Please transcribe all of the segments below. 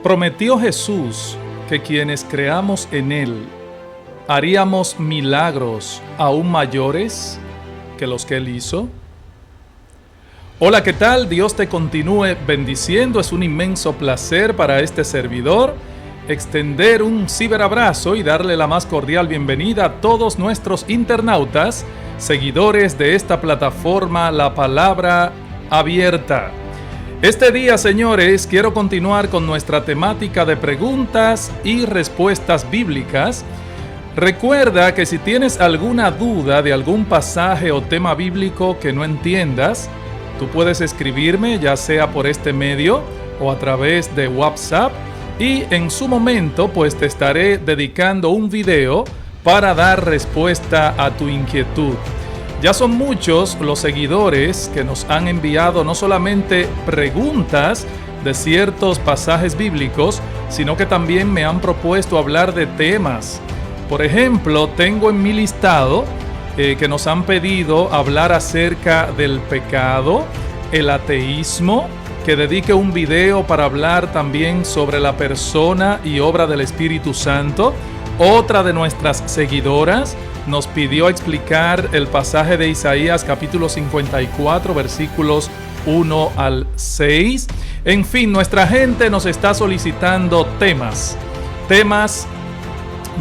Prometió Jesús que quienes creamos en Él haríamos milagros aún mayores que los que Él hizo. Hola, ¿qué tal? Dios te continúe bendiciendo. Es un inmenso placer para este servidor extender un ciberabrazo y darle la más cordial bienvenida a todos nuestros internautas, seguidores de esta plataforma La Palabra Abierta. Este día, señores, quiero continuar con nuestra temática de preguntas y respuestas bíblicas. Recuerda que si tienes alguna duda de algún pasaje o tema bíblico que no entiendas, tú puedes escribirme, ya sea por este medio o a través de WhatsApp, y en su momento pues te estaré dedicando un video para dar respuesta a tu inquietud. Ya son muchos los seguidores que nos han enviado no solamente preguntas de ciertos pasajes bíblicos, sino que también me han propuesto hablar de temas. Por ejemplo, tengo en mi listado que nos han pedido hablar acerca del pecado, el ateísmo, que dedique un video para hablar también sobre la persona y obra del Espíritu Santo. Otra de nuestras seguidoras nos pidió explicar el pasaje de Isaías capítulo 54 versículos 1 al 6. En fin, nuestra gente nos está solicitando temas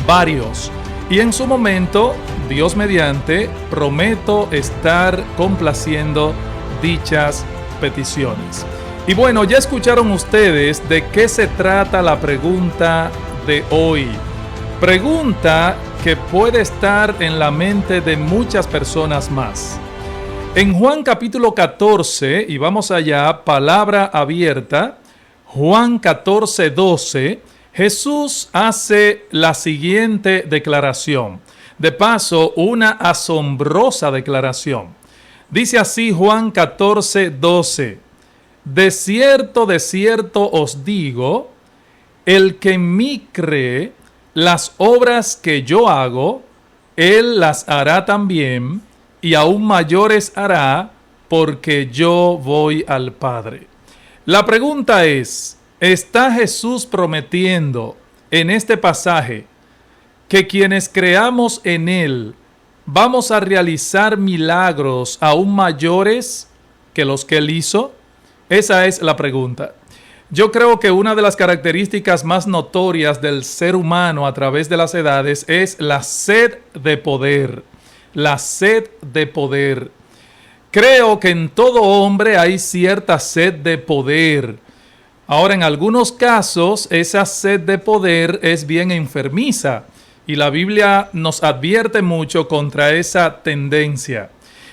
varios. Y en su momento, Dios mediante, prometo estar complaciendo dichas peticiones. Y bueno, ya escucharon ustedes de qué se trata la pregunta de hoy. Pregunta que puede estar en la mente de muchas personas más. En Juan capítulo 14, y vamos allá, palabra abierta, Juan 14, 12, Jesús hace la siguiente declaración. De paso, una asombrosa declaración. Dice así Juan 14, 12. De cierto os digo, el que en mí cree, las obras que yo hago, él las hará también, y aún mayores hará, porque yo voy al Padre. La pregunta es, ¿está Jesús prometiendo en este pasaje que quienes creamos en Él vamos a realizar milagros aún mayores que los que Él hizo? Esa es la pregunta. Yo creo que una de las características más notorias del ser humano a través de las edades es la sed de poder. La sed de poder. Creo que en todo hombre hay cierta sed de poder. Ahora, en algunos casos, esa sed de poder es bien enfermiza y la Biblia nos advierte mucho contra esa tendencia.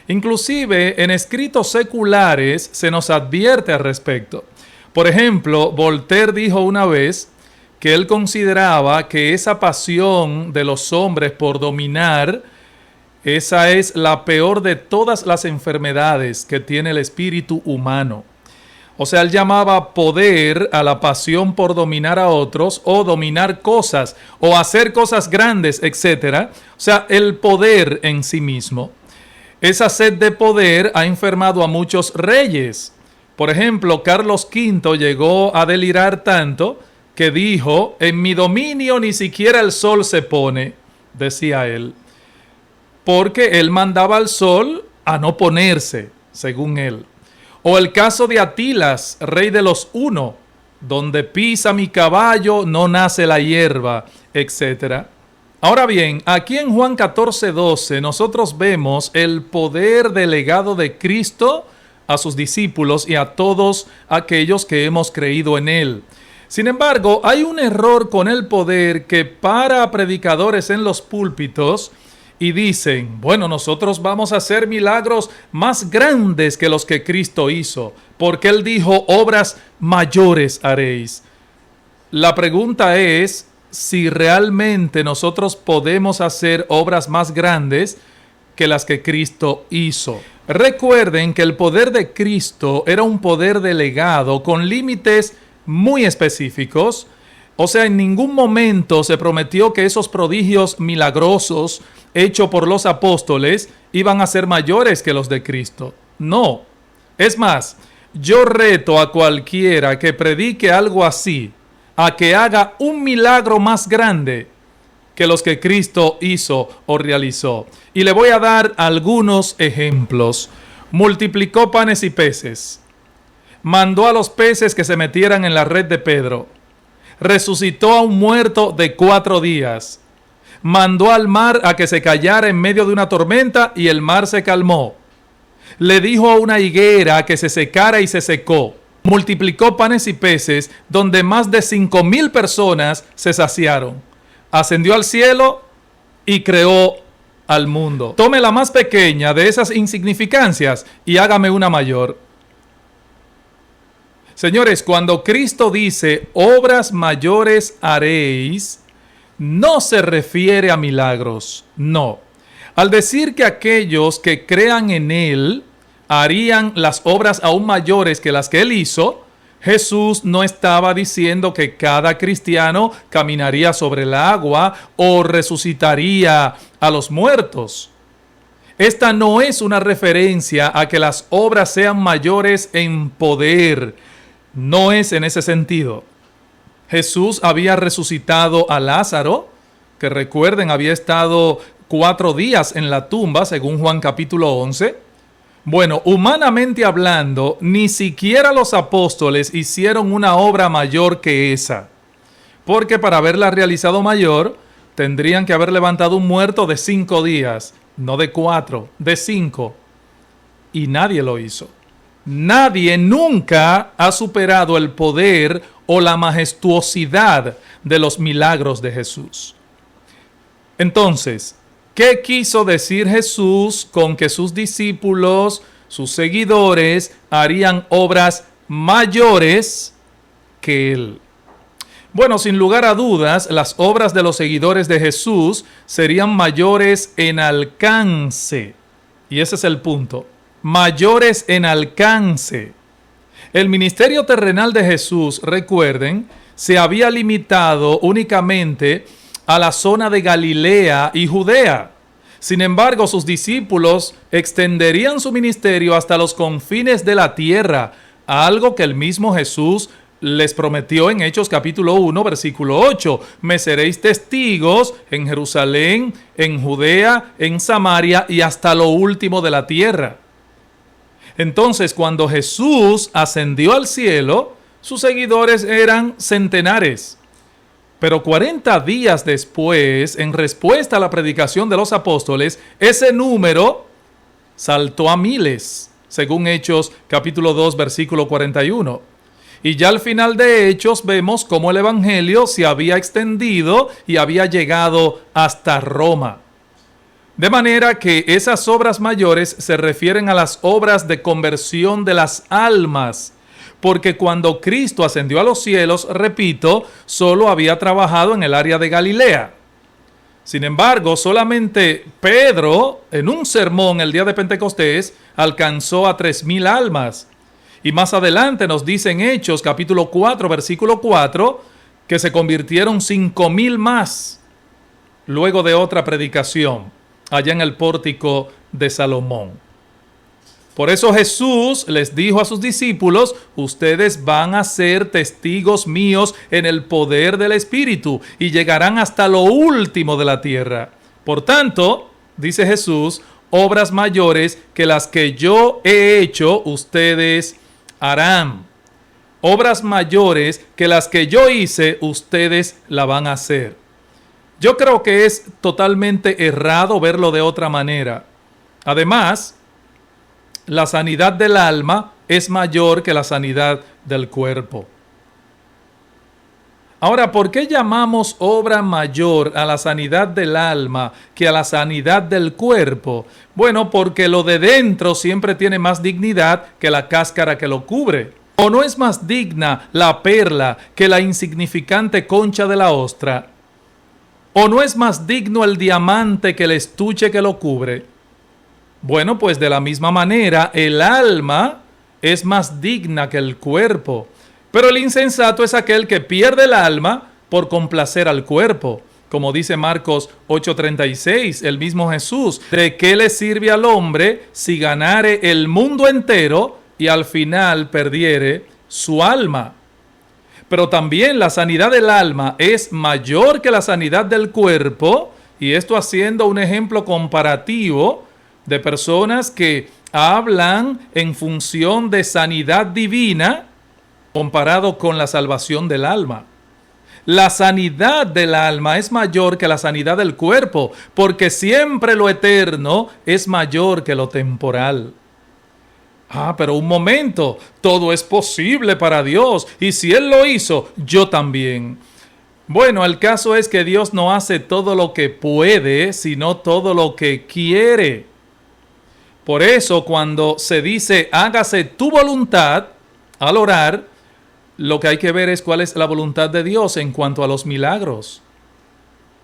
Inclusive, en escritos seculares se nos advierte al respecto. Por ejemplo, Voltaire dijo una vez que él consideraba que esa pasión de los hombres por dominar, esa es la peor de todas las enfermedades que tiene el espíritu humano. O sea, él llamaba poder a la pasión por dominar a otros o dominar cosas o hacer cosas grandes, etc. O sea, el poder en sí mismo. Esa sed de poder ha enfermado a muchos reyes. Por ejemplo, Carlos V llegó a delirar tanto que dijo, en mi dominio ni siquiera el sol se pone, decía él. Porque él mandaba al sol a no ponerse, según él. O el caso de Atilas, rey de los Huno, donde pisa mi caballo no nace la hierba, etc. Ahora bien, aquí en Juan 14, 12 nosotros vemos el poder delegado de Cristo a sus discípulos y a todos aquellos que hemos creído en Él. Sin embargo, hay un error con el poder que para a predicadores en los púlpitos y dicen, bueno, nosotros vamos a hacer milagros más grandes que los que Cristo hizo, porque Él dijo, obras mayores haréis. La pregunta es si realmente nosotros podemos hacer obras más grandes que las que Cristo hizo. Recuerden que el poder de Cristo era un poder delegado con límites muy específicos. O sea, en ningún momento se prometió que esos prodigios milagrosos hechos por los apóstoles iban a ser mayores que los de Cristo. No. Es más, yo reto a cualquiera que predique algo así a que haga un milagro más grande que los que Cristo hizo o realizó. Y le voy a dar algunos ejemplos. Multiplicó panes y peces. Mandó a los peces que se metieran en la red de Pedro. Resucitó a un muerto de 4 días. Mandó al mar a que se callara en medio de una tormenta y el mar se calmó. Le dijo a una higuera que se secara y se secó. Multiplicó panes y peces donde más de 5,000 personas se saciaron. Ascendió al cielo y creó al mundo. Tome la más pequeña de esas insignificancias y hágame una mayor. Señores, cuando Cristo dice obras mayores haréis, no se refiere a milagros, no. Al decir que aquellos que crean en Él harían las obras aún mayores que las que Él hizo, Jesús no estaba diciendo que cada cristiano caminaría sobre el agua o resucitaría a los muertos. Esta no es una referencia a que las obras sean mayores en poder. No es en ese sentido. Jesús había resucitado a Lázaro, que recuerden había estado 4 días en la tumba, según Juan capítulo 11. Bueno, humanamente hablando, ni siquiera los apóstoles hicieron una obra mayor que esa. Porque para haberla realizado mayor, tendrían que haber levantado un muerto de 5 días, no de 4, de 5. Y nadie lo hizo. Nadie nunca ha superado el poder o la majestuosidad de los milagros de Jesús. Entonces, ¿qué quiso decir Jesús con que sus discípulos, sus seguidores, harían obras mayores que Él? Bueno, sin lugar a dudas, las obras de los seguidores de Jesús serían mayores en alcance. Y ese es el punto. Mayores en alcance. El ministerio terrenal de Jesús, recuerden, se había limitado únicamente a la zona de Galilea y Judea. Sin embargo, sus discípulos extenderían su ministerio hasta los confines de la tierra, algo que el mismo Jesús les prometió en Hechos capítulo 1, versículo 8. Me seréis testigos en Jerusalén, en Judea, en Samaria y hasta lo último de la tierra. Entonces, cuando Jesús ascendió al cielo, sus seguidores eran centenares. Pero 40 días después, en respuesta a la predicación de los apóstoles, ese número saltó a miles, según Hechos capítulo 2, versículo 41. Y ya al final de Hechos vemos cómo el evangelio se había extendido y había llegado hasta Roma. De manera que esas obras mayores se refieren a las obras de conversión de las almas, porque cuando Cristo ascendió a los cielos, repito, solo había trabajado en el área de Galilea. Sin embargo, solamente Pedro, en un sermón el día de Pentecostés, alcanzó a 3,000 almas. Y más adelante nos dice en Hechos, capítulo 4, versículo 4, que se convirtieron 5,000 más, luego de otra predicación, allá en el pórtico de Salomón. Por eso Jesús les dijo a sus discípulos, ustedes van a ser testigos míos en el poder del Espíritu y llegarán hasta lo último de la tierra. Por tanto, dice Jesús, obras mayores que las que yo he hecho, ustedes harán. Obras mayores que las que yo hice, ustedes la van a hacer. Yo creo que es totalmente errado verlo de otra manera. Además, la sanidad del alma es mayor que la sanidad del cuerpo. Ahora, ¿por qué llamamos obra mayor a la sanidad del alma que a la sanidad del cuerpo? Bueno, porque lo de dentro siempre tiene más dignidad que la cáscara que lo cubre. ¿O no es más digna la perla que la insignificante concha de la ostra? ¿O no es más digno el diamante que el estuche que lo cubre? Bueno, pues de la misma manera, el alma es más digna que el cuerpo. Pero el insensato es aquel que pierde el alma por complacer al cuerpo. Como dice Marcos 8:36, el mismo Jesús, ¿de qué le sirve al hombre si ganare el mundo entero y al final perdiere su alma? Pero también la sanidad del alma es mayor que la sanidad del cuerpo, y esto haciendo un ejemplo comparativo de personas que hablan en función de sanidad divina comparado con la salvación del alma. La sanidad del alma es mayor que la sanidad del cuerpo, porque siempre lo eterno es mayor que lo temporal. Pero un momento, todo es posible para Dios, y si Él lo hizo, yo también. Bueno, el caso es que Dios no hace todo lo que puede, sino todo lo que quiere. Por eso, cuando se dice, hágase tu voluntad, al orar, lo que hay que ver es cuál es la voluntad de Dios en cuanto a los milagros.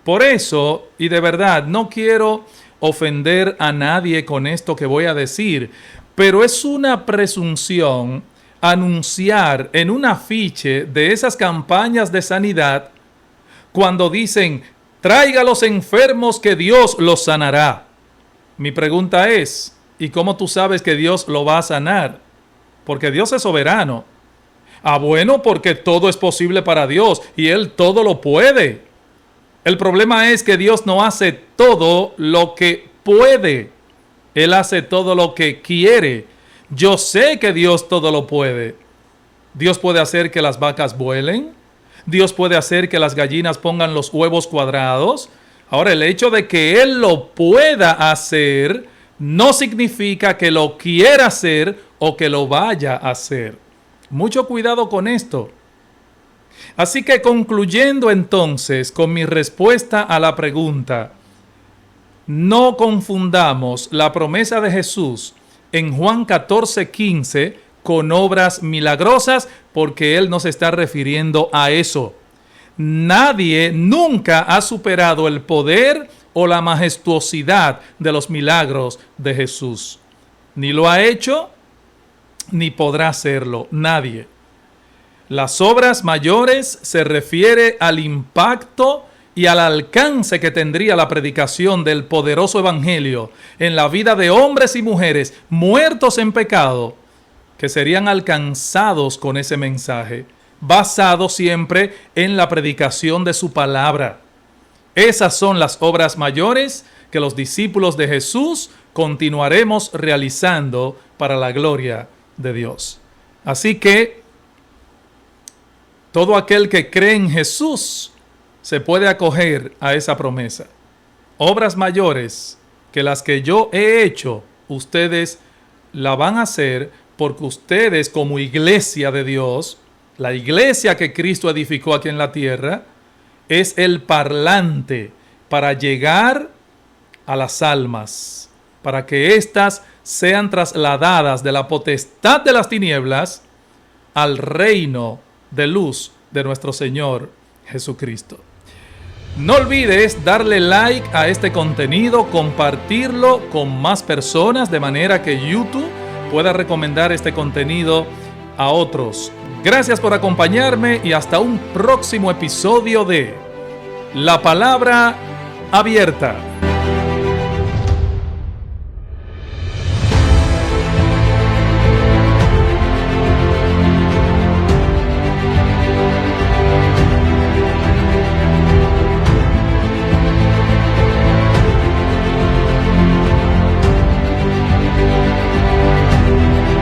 Por eso, y de verdad, no quiero ofender a nadie con esto que voy a decir, pero es una presunción anunciar en un afiche de esas campañas de sanidad cuando dicen, traiga a los enfermos que Dios los sanará. Mi pregunta es, ¿y cómo tú sabes que Dios lo va a sanar? Porque Dios es soberano. Bueno, porque todo es posible para Dios y Él todo lo puede. El problema es que Dios no hace todo lo que puede. Él hace todo lo que quiere. Yo sé que Dios todo lo puede. Dios puede hacer que las vacas vuelen. Dios puede hacer que las gallinas pongan los huevos cuadrados. Ahora, el hecho de que Él lo pueda hacer no significa que lo quiera hacer o que lo vaya a hacer. Mucho cuidado con esto. Así que concluyendo entonces con mi respuesta a la pregunta, no confundamos la promesa de Jesús en Juan 14:15 con obras milagrosas, porque Él no se está refiriendo a eso. Nadie nunca ha superado el poder o la majestuosidad de los milagros de Jesús. Ni lo ha hecho, ni podrá hacerlo. Nadie. Las obras mayores se refiere al impacto y al alcance que tendría la predicación del poderoso evangelio en la vida de hombres y mujeres muertos en pecado, que serían alcanzados con ese mensaje, basado siempre en la predicación de su palabra. Esas son las obras mayores que los discípulos de Jesús continuaremos realizando para la gloria de Dios. Así que todo aquel que cree en Jesús se puede acoger a esa promesa. Obras mayores que las que yo he hecho, ustedes la van a hacer, porque ustedes como iglesia de Dios, la iglesia que Cristo edificó aquí en la tierra, es el parlante para llegar a las almas, para que éstas sean trasladadas de la potestad de las tinieblas al reino de luz de nuestro Señor Jesucristo. No olvides darle like a este contenido, compartirlo con más personas de manera que YouTube pueda recomendar este contenido a otros. Gracias por acompañarme y hasta un próximo episodio de La Palabra Abierta.